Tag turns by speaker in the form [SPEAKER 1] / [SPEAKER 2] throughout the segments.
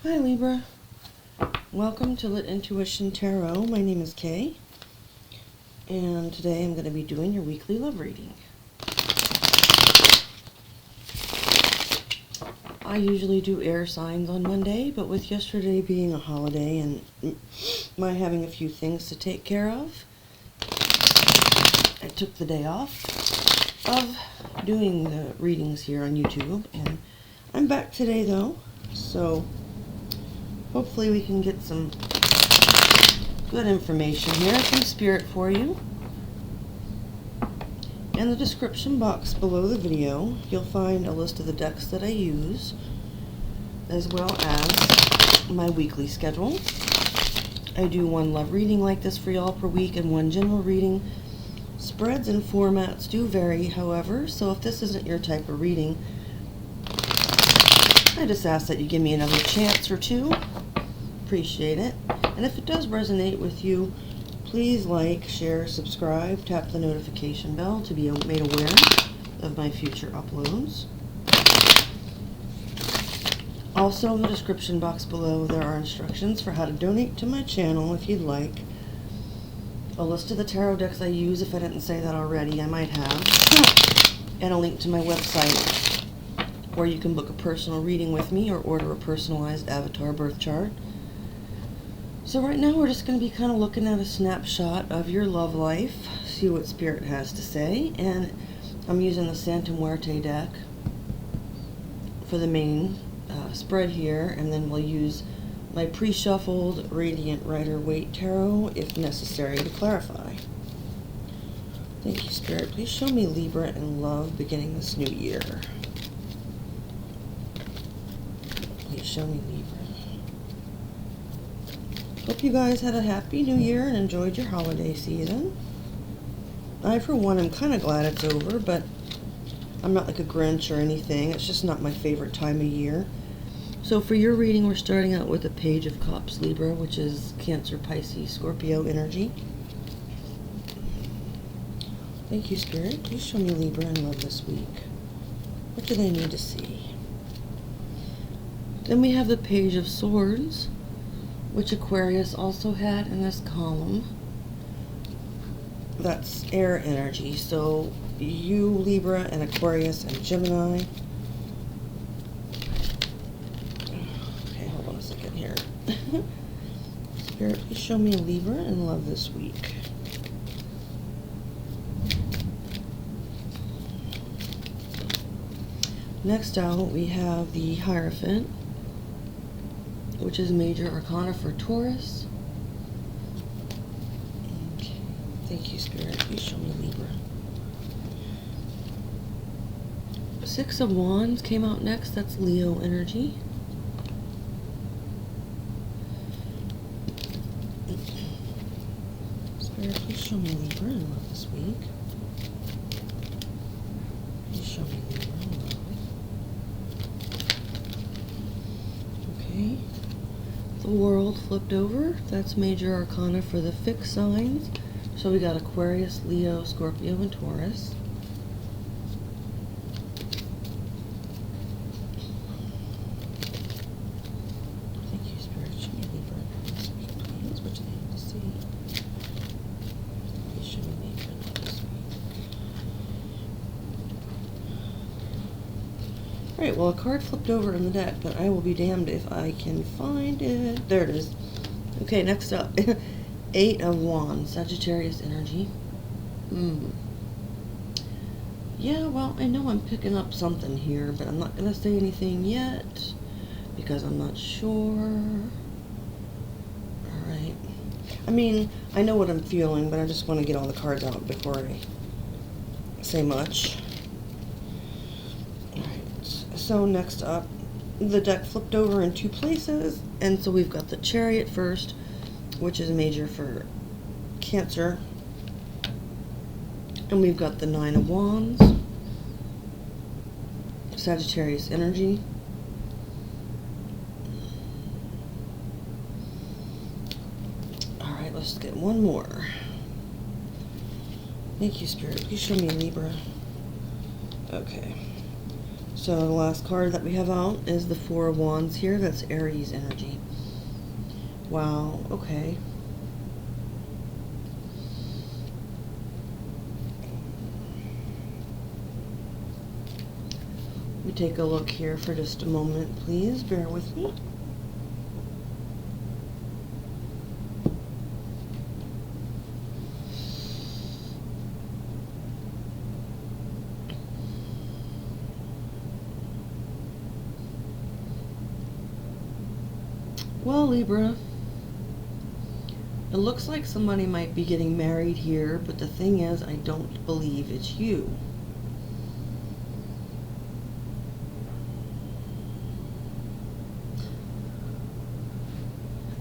[SPEAKER 1] Hi Libra, welcome to Lit Intuition Tarot. My name is Kay, and today I'm going to be doing your weekly love reading. I usually do air signs on Monday, but with yesterday being a holiday and my having a few things to take care of, I took the day off of doing the readings here on YouTube, and I'm back today though, so hopefully we can get some good information here from Spirit for you. In the description box below the video, you'll find a list of the decks that I use, as well as my weekly schedule. I do one love reading like this for y'all per week and one general reading. Spreads and formats do vary, however, so if this isn't your type of reading, I just ask that you give me another chance or two. Appreciate it. And if it does resonate with you, please like, share, subscribe, tap the notification bell to be made aware of my future uploads. Also, in the description box below, there are instructions for how to donate to my channel if you'd like. A list of the tarot decks I use, if I didn't say that already, I might have. And a link to my website, where you can book a personal reading with me or order a personalized avatar birth chart. So right now we're just going to be kind of looking at a snapshot of your love life, see what Spirit has to say, and I'm using the Santa Muerte deck for the main spread here, and then we'll use my pre-shuffled Radiant Rider Waite Tarot if necessary to clarify. Thank you, Spirit. Please show me Libra and love beginning this new year. Please show me Libra. Hope you guys had a happy new year and enjoyed your holiday season. I, for one, am kind of glad it's over, but I'm not like a Grinch or anything. It's just not my favorite time of year. So for your reading, we're starting out with the Page of Cups, Libra, which is Cancer, Pisces, Scorpio energy. Thank you, Spirit. Please show me Libra and love this week. What do they need to see? Then we have the Page of Swords, which Aquarius also had in this column. That's air energy, so you, Libra, and Aquarius, and Gemini. Okay, hold on a second here. Spirit, please show me Libra and love this week. Next out, we have the Hierophant, which is Major Arcana for Taurus. Okay, thank you, Spirit. Please show me Libra. Six of Wands came out next. That's Leo energy. Spirit, please show me Libra and love this week. Please show me Libra and love. Okay. The World flipped over. That's Major Arcana for the fixed signs. So we got Aquarius, Leo, Scorpio, and Taurus. Thank you, Spirit. Show me Libra this week, please. What do they need to see? Please show me Libra this week. Alright, well, a card flipped over in the deck, but I will be damned if I can find it. There it is. Okay, next up. Eight of Wands, Sagittarius energy. Yeah, well, I know I'm picking up something here, but I'm not going to say anything yet, because I'm not sure. Alright. I mean, I know what I'm feeling, but I just want to get all the cards out before I say much. So next up, the deck flipped over in two places, and so we've got the Chariot first, which is major for Cancer, and we've got the Nine of Wands, Sagittarius energy, alright, let's get one more. Thank you, Spirit. Please show me Libra. Okay. So the last card that we have out is the Four of Wands here. That's Aries energy. Wow, okay. We take a look here for just a moment, please. Bear with me. Well, Libra, it looks like somebody might be getting married here, but the thing is, I don't believe it's you.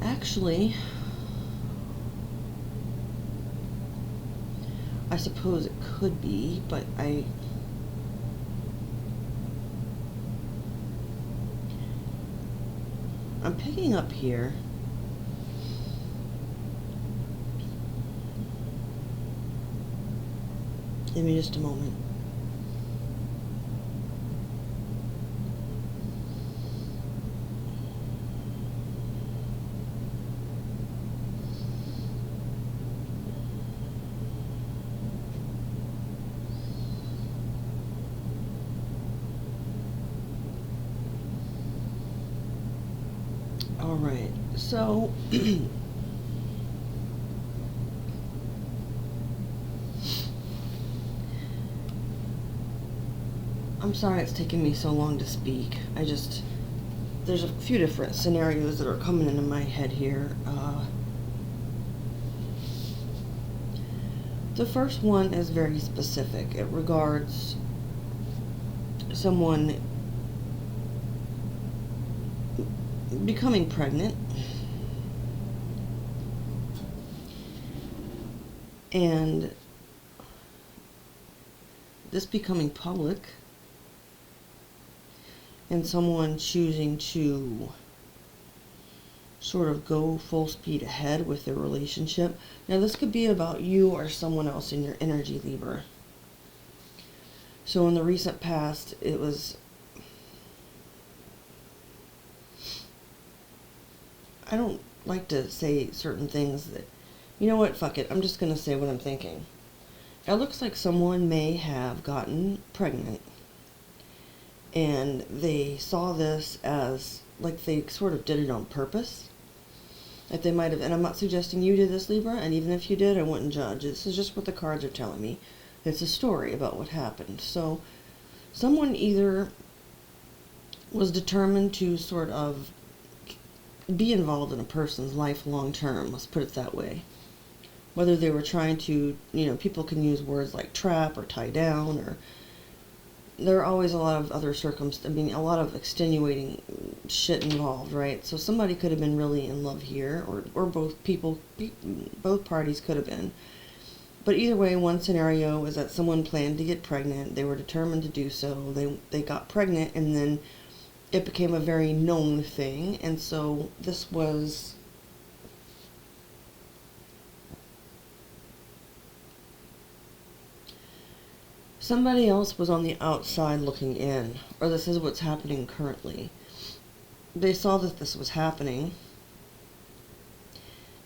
[SPEAKER 1] Actually, I suppose it could be, but I'm picking up here. Give me just a moment. All right, so I'm sorry it's taking me so long to speak. There's a few different scenarios that are coming into my head here. The first one is very specific. It regards someone becoming pregnant and this becoming public and someone choosing to sort of go full speed ahead with their relationship. Now this could be about you or someone else in your energy, Libra. So in the recent past, it was, I don't like to say certain things that, you know what, fuck it, I'm just going to say what I'm thinking. It looks like someone may have gotten pregnant and they saw this as, like they sort of did it on purpose. Like they might have, and I'm not suggesting you did this, Libra, and even if you did, I wouldn't judge. This is just what the cards are telling me. It's a story about what happened. So someone either was determined to sort of be involved in a person's life long term, let's put it that way. Whether they were trying to, people can use words like trap or tie down, or there are always a lot of other a lot of extenuating shit involved, right? So somebody could have been really in love here, or both parties could have been. But either way, one scenario is that someone planned to get pregnant, they were determined to do so, they got pregnant, and then it became a very known thing, and so this was somebody else was on the outside looking in, or this is what's happening currently. They saw that this was happening,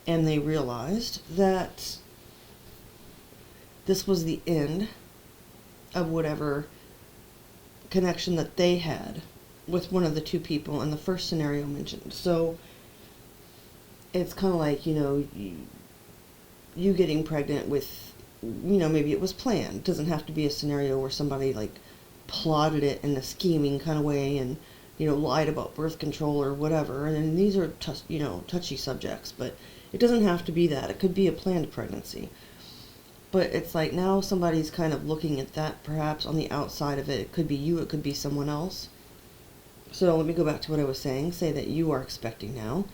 [SPEAKER 1] and they realized that this was the end of whatever connection that they had with one of the two people in the first scenario mentioned. So it's kind of like, you getting pregnant with, maybe it was planned. It doesn't have to be a scenario where somebody like plotted it in a scheming kind of way and, lied about birth control or whatever. And these are, touchy subjects, but it doesn't have to be that. It could be a planned pregnancy. But it's like now somebody's kind of looking at that perhaps on the outside of it. It could be you, it could be someone else. So let me go back to what I was saying. Say that you are expecting now,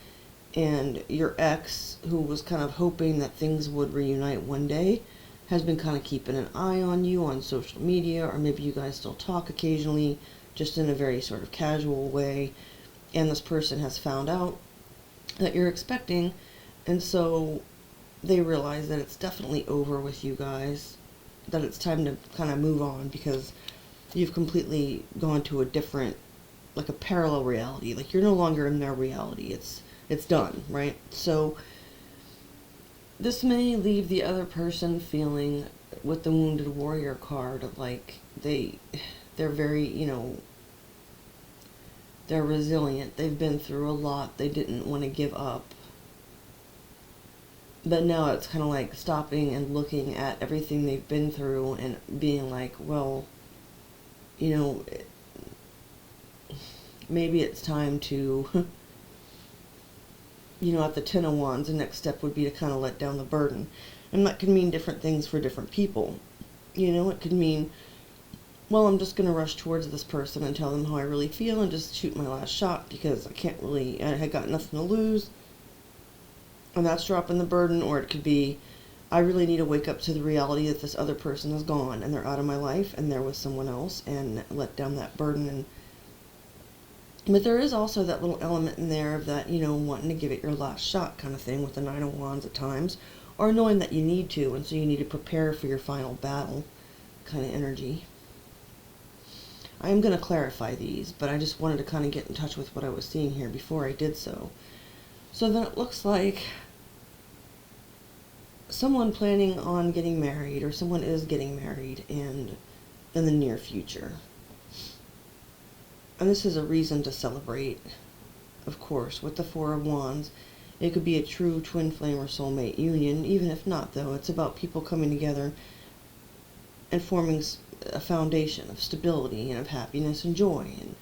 [SPEAKER 1] and your ex, who was kind of hoping that things would reunite one day, has been kind of keeping an eye on you on social media, or maybe you guys still talk occasionally, just in a very sort of casual way, and this person has found out that you're expecting, and so they realize that it's definitely over with you guys, that it's time to kind of move on, because you've completely gone to a different, like a parallel reality. Like you're no longer in their reality. It's done, right? So this may leave the other person feeling, with the Wounded Warrior card, like they're very, they're resilient. They've been through a lot. They didn't want to give up. But now it's kind of like stopping and looking at everything they've been through and being like, well, maybe it's time to, at the Ten of Wands, the next step would be to kind of let down the burden. And that could mean different things for different people. It could mean, well, I'm just going to rush towards this person and tell them how I really feel and just shoot my last shot because I got nothing to lose. And that's dropping the burden. Or it could be, I really need to wake up to the reality that this other person is gone and they're out of my life and they're with someone else, and let down that burden. But there is also that little element in there of that, wanting to give it your last shot kind of thing with the Nine of Wands at times, or knowing that you need to, and so you need to prepare for your final battle kind of energy. I am going to clarify these, but I just wanted to kind of get in touch with what I was seeing here before I did so. So then it looks like someone planning on getting married, or someone is getting married and in the near future. And this is a reason to celebrate, of course, with the Four of Wands. It could be a true twin flame or soulmate union. Even if not, though, it's about people coming together and forming a foundation of stability and of happiness and joy. And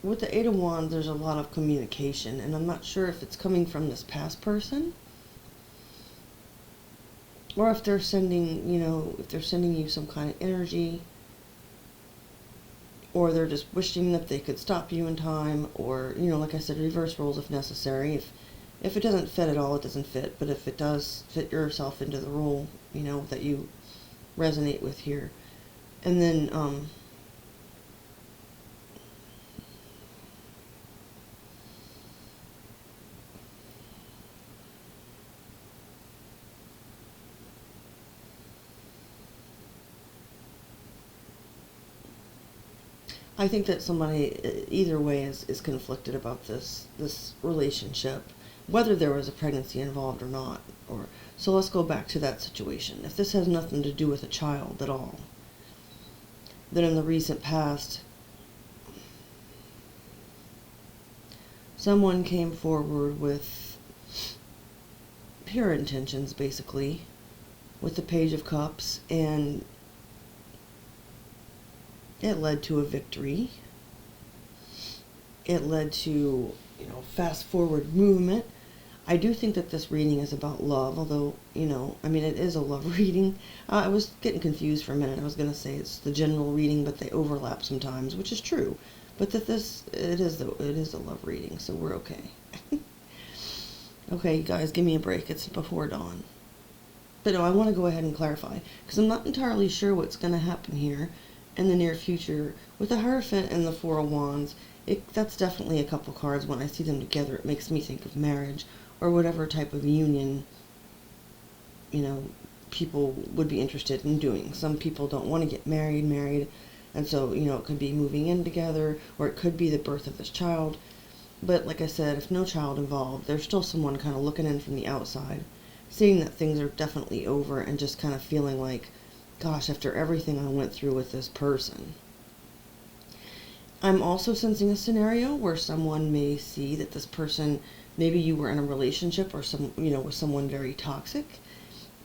[SPEAKER 1] with the Eight of Wands, there's a lot of communication, and I'm not sure if it's coming from this past person, or if they're sending, you some kind of energy, or they're just wishing that they could stop you in time, or, like I said, reverse roles if necessary. If it doesn't fit at all, it doesn't fit, but if it does fit yourself into the role, that you resonate with here. And then, I think that somebody, either way, is conflicted about this relationship, whether there was a pregnancy involved or not. So let's go back to that situation. If this has nothing to do with a child at all, then in the recent past, someone came forward with pure intentions, basically, with the Page of Cups, and it led to a victory. It led to, fast forward movement. I do think that this reading is about love, although, it is a love reading. I was getting confused for a minute. I was going to say it's the general reading, but they overlap sometimes, which is true. But that it is a love reading, so we're okay. Okay, guys, give me a break. It's before dawn. But no, I want to go ahead and clarify, because I'm not entirely sure what's going to happen here in the near future. With the Hierophant and the Four of Wands, that's definitely a couple cards. When I see them together, it makes me think of marriage, or whatever type of union, people would be interested in doing. Some people don't want to get married, and so, it could be moving in together, or it could be the birth of this child. But like I said, if no child involved, there's still someone kind of looking in from the outside, seeing that things are definitely over, and just kind of feeling like, gosh, after everything I went through with this person. I'm also sensing a scenario where someone may see that this person, maybe you were in a relationship or with someone very toxic,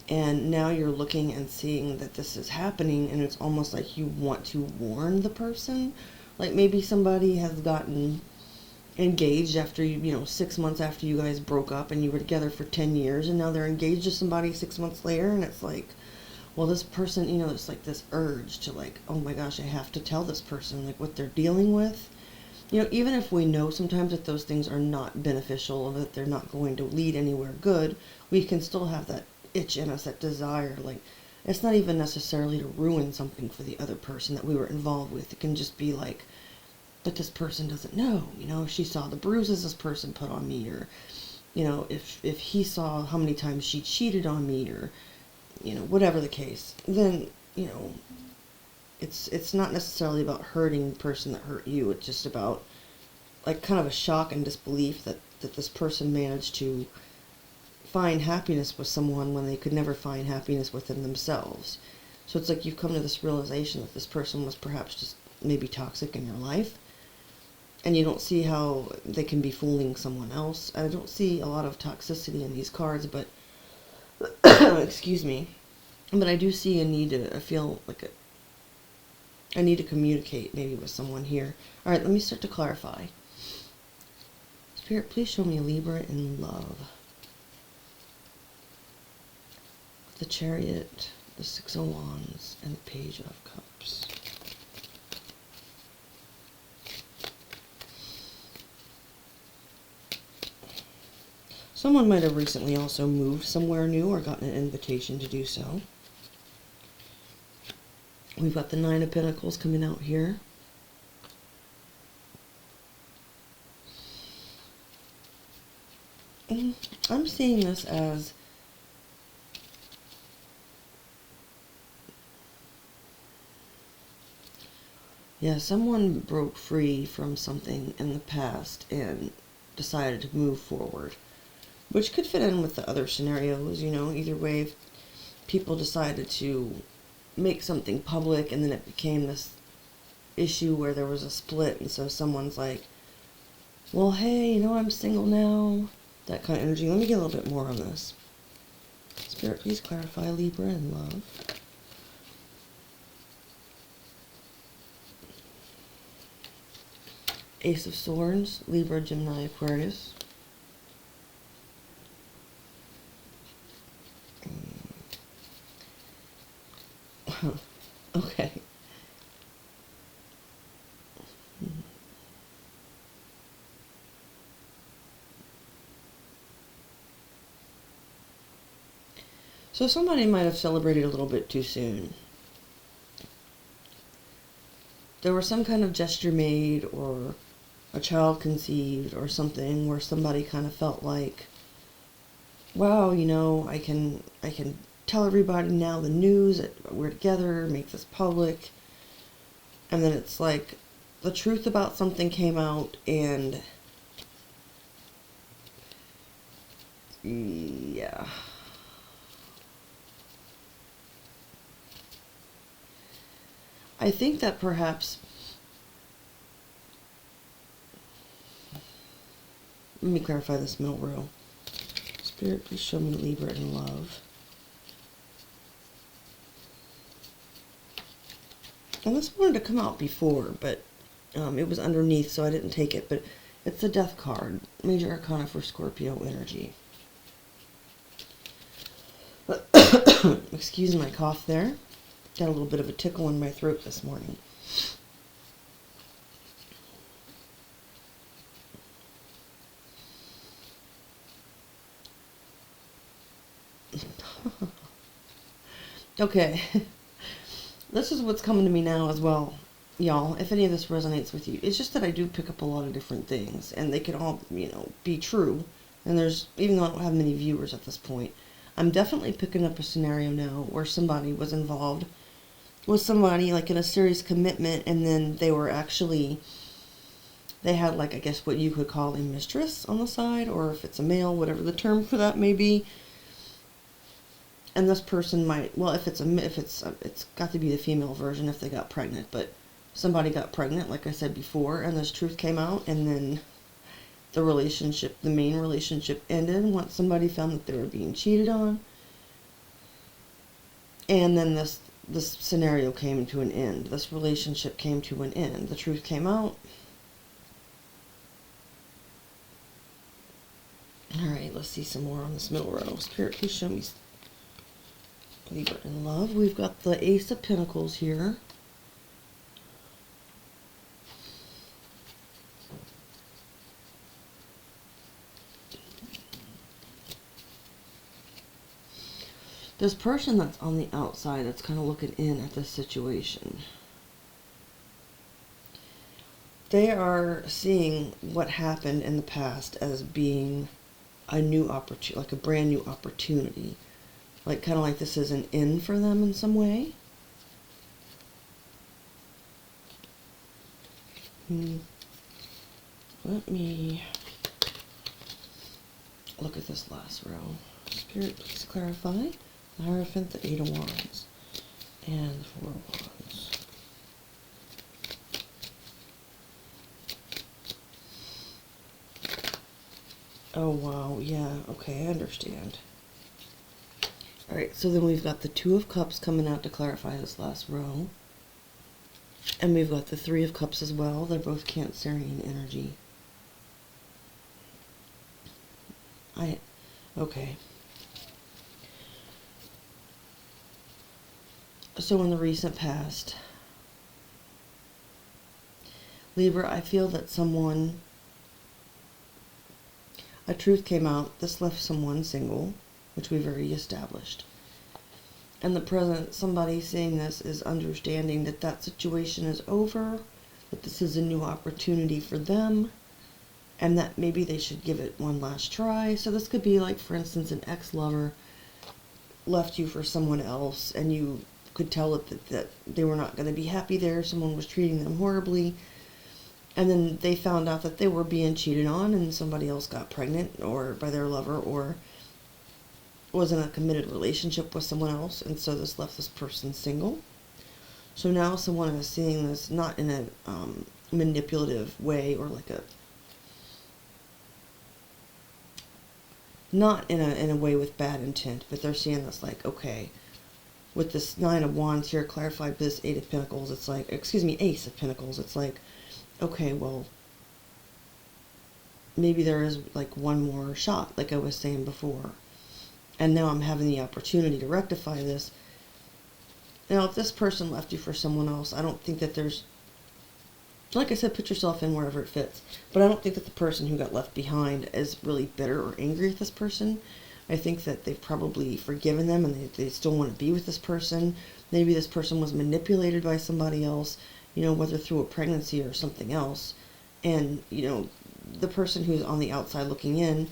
[SPEAKER 1] and now you're looking and seeing that this is happening, and it's almost like you want to warn the person. Like maybe somebody has gotten engaged after 6 months after you guys broke up, and you were together for 10 years, and now they're engaged to somebody 6 months later, and it's like, well, this person, it's like this urge to like, oh my gosh, I have to tell this person like what they're dealing with. Even if we know sometimes that those things are not beneficial, or that they're not going to lead anywhere good, we can still have that itch in us, that desire. Like, it's not even necessarily to ruin something for the other person that we were involved with. It can just be like, but this person doesn't know, if she saw the bruises this person put on me, or, if he saw how many times she cheated on me, or, whatever the case, then you know, it's not necessarily about hurting the person that hurt you. It's just about, like, kind of a shock and disbelief that this person managed to find happiness with someone when they could never find happiness within themselves. So it's like you've come to this realization that this person was perhaps just maybe toxic in your life, and you don't see how they can be fooling someone else. I don't see a lot of toxicity in these cards, but excuse me, but I do see a need to, I feel like I need to communicate maybe with someone here. All right, let me start to clarify. Spirit, please show me Libra in love. The Chariot, the Six of Wands, and the Page of Cups. Someone might have recently also moved somewhere new or gotten an invitation to do so. We've got the Nine of Pentacles coming out here. I'm seeing this as someone broke free from something in the past and decided to move forward, which could fit in with the other scenarios, you know. Either way, if people decided to make something public and then it became this issue where there was a split, and so someone's like, well, hey, you know, I'm single now. That kind of energy. Let me get a little bit more on this. Spirit, please clarify Libra and love. Ace of Swords, Libra, Gemini, Aquarius. Okay. So somebody might have celebrated a little bit too soon. There was some kind of gesture made, or a child conceived, or something where somebody kind of felt like, wow, you know, I can tell everybody now the news that we're together, make this public. And then it's like the truth about something came out, and yeah. I think that perhaps, let me clarify this middle row. Spirit, please show me Libra in love. And this wanted to come out before, but it was underneath, so I didn't take it. But it's the Death card, Major Arcana for Scorpio energy. Excuse my cough there. Got a little bit of a tickle in my throat this morning. Okay. This is what's coming to me now as well, y'all. If any of this resonates with you, it's just that I do pick up a lot of different things, and they can all, you know, be true. And there's, even though I don't have many viewers at this point, I'm definitely picking up a scenario now where somebody was involved with somebody, like, in a serious commitment, and then they were actually, they had, like, I guess what you could call a mistress on the side, or if it's a male, whatever the term for that may be. And this person might, well, if it's got to be the female version if they got pregnant, but somebody got pregnant, like I said before, and this truth came out, and then the relationship, the main relationship ended once somebody found that they were being cheated on. And then this scenario came to an end. This relationship came to an end. The truth came out. Alright, let's see some more on this middle row. Spirit, please show me Libra in love. We've got the Ace of Pentacles here. This person that's on the outside that's kind of looking in at this situation, they are seeing what happened in the past as being a new opportunity, like a brand new opportunity. Like, kind of like this is an in for them in some way. Let me look at this last row. Spirit, please clarify. The Hierophant, the Eight of Wands, and the Four of Wands. Oh, wow. Yeah, okay, I understand. Alright, so then we've got the Two of Cups coming out to clarify this last row. And we've got the Three of Cups as well. They're both Cancerian energy. Okay. So in the recent past, Libra, I feel that a truth came out. This left someone single, which we've already established. And the present, somebody seeing this is understanding that that situation is over, that this is a new opportunity for them, and that maybe they should give it one last try. So this could be like, for instance, an ex-lover left you for someone else, and you could tell that they were not going to be happy there. Someone was treating them horribly. And then they found out that they were being cheated on, and somebody else got pregnant, or by their lover, or was in a committed relationship with someone else, and so this left this person single. So now someone is seeing this not in a manipulative way, or like not in a way with bad intent, but they're seeing this like, okay, with this Nine of Wands here clarified with this Eight of Pentacles, it's like, Ace of Pentacles, it's like, okay, well, maybe there is like one more shot, like I was saying before. And now I'm having the opportunity to rectify this. Now, if this person left you for someone else, I don't think that there's, like I said, put yourself in wherever it fits. But I don't think that the person who got left behind is really bitter or angry at this person. I think that they've probably forgiven them, and they still want to be with this person. Maybe this person was manipulated by somebody else, whether through a pregnancy or something else. And, the person who's on the outside looking in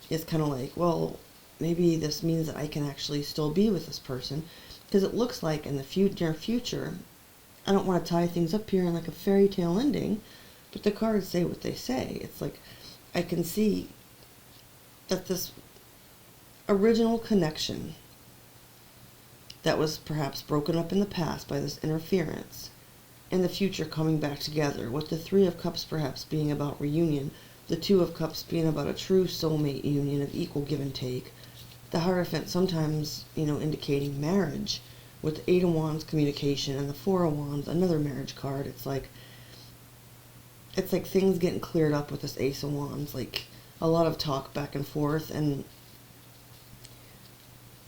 [SPEAKER 1] is kind of like, well, maybe this means that I can actually still be with this person. Because it looks like in the near future, I don't want to tie things up here in like a fairy tale ending, but the cards say what they say. It's like, I can see that this original connection that was perhaps broken up in the past by this interference, in the future coming back together, with the Three of Cups perhaps being about reunion, the Two of Cups being about a true soulmate union of equal give and take, the Hierophant sometimes, indicating marriage, with the Eight of Wands communication, and the Four of Wands, another marriage card. It's like things getting cleared up with this Ace of Wands, like a lot of talk back and forth, and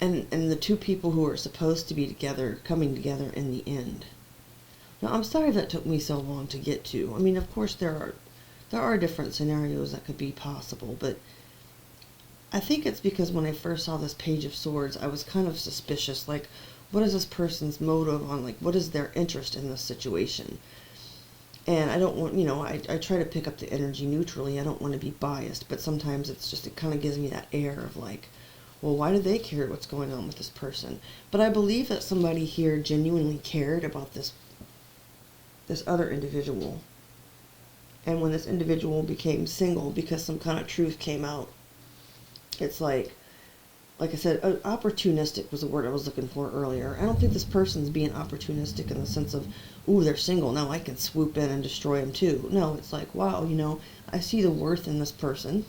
[SPEAKER 1] the two people who are supposed to be together coming together in the end. Now, I'm sorry that took me so long to get to. I mean, of course there are different scenarios that could be possible, but I think it's because when I first saw this Page of Swords, I was kind of suspicious, like, what is this person's motive on, like, what is their interest in this situation? And I don't want, I try to pick up the energy neutrally. I don't want to be biased, but sometimes it kind of gives me that air of like, well, why do they care what's going on with this person? But I believe that somebody here genuinely cared about this other individual. And when this individual became single because some kind of truth came out, it's like I said, opportunistic was the word I was looking for earlier. I don't think this person's being opportunistic in the sense of, ooh, they're single, now I can swoop in and destroy them too. No, it's like, wow, I see the worth in this person.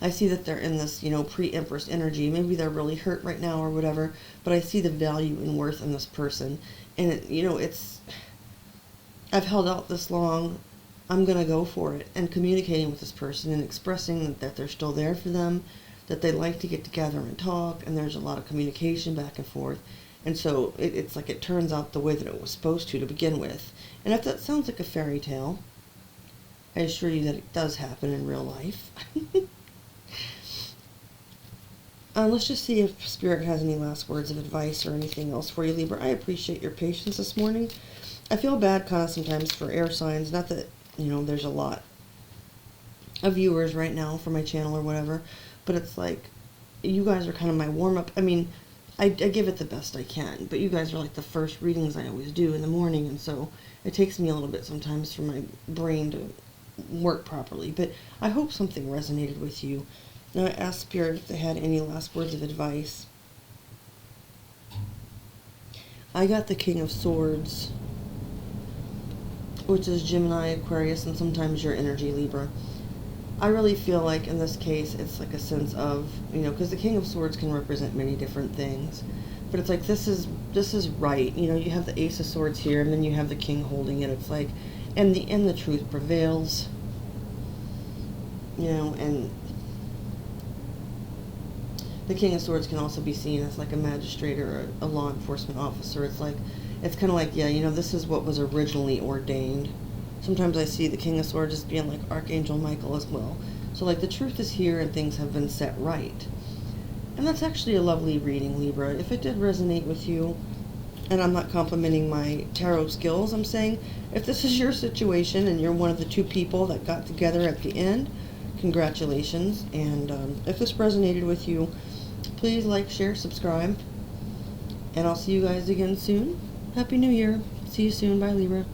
[SPEAKER 1] I see that they're in this, pre-Empress energy. Maybe they're really hurt right now or whatever, but I see the value and worth in this person. And, I've held out this long. I'm going to go for it. And communicating with this person and expressing that they're still there for them, that they like to get together and talk, and there's a lot of communication back and forth. And so it's like it turns out the way that it was supposed to begin with. And if that sounds like a fairy tale, I assure you that it does happen in real life. Let's just see if Spirit has any last words of advice or anything else for you, Libra. I appreciate your patience this morning. I feel bad kind of sometimes for air signs. Not that, there's a lot of viewers right now for my channel or whatever, but it's like, you guys are kind of my warm-up. I mean, I give it the best I can, but you guys are like the first readings I always do in the morning, and so It takes me a little bit sometimes for my brain to work properly, but I hope something resonated with you. Now I asked Spirit if they had any last words of advice. I got the King of Swords, which is Gemini, Aquarius, and sometimes your energy, Libra. I really feel like in this case it's like a sense of, because the King of Swords can represent many different things, but it's like this is right. You have the Ace of Swords here, and then you have the King holding it. It's like, and the truth prevails. And the King of Swords can also be seen as like a magistrate or a law enforcement officer. It's kind of like, this is what was originally ordained. Sometimes I see the King of Swords as being like Archangel Michael as well. So like the truth is here and things have been set right. And that's actually a lovely reading, Libra. If it did resonate with you, and I'm not complimenting my tarot skills, I'm saying if this is your situation and you're one of the 2 people that got together at the end, congratulations. And if this resonated with you, please like, share, subscribe. And I'll see you guys again soon. Happy New Year. See you soon. Bye, Libra.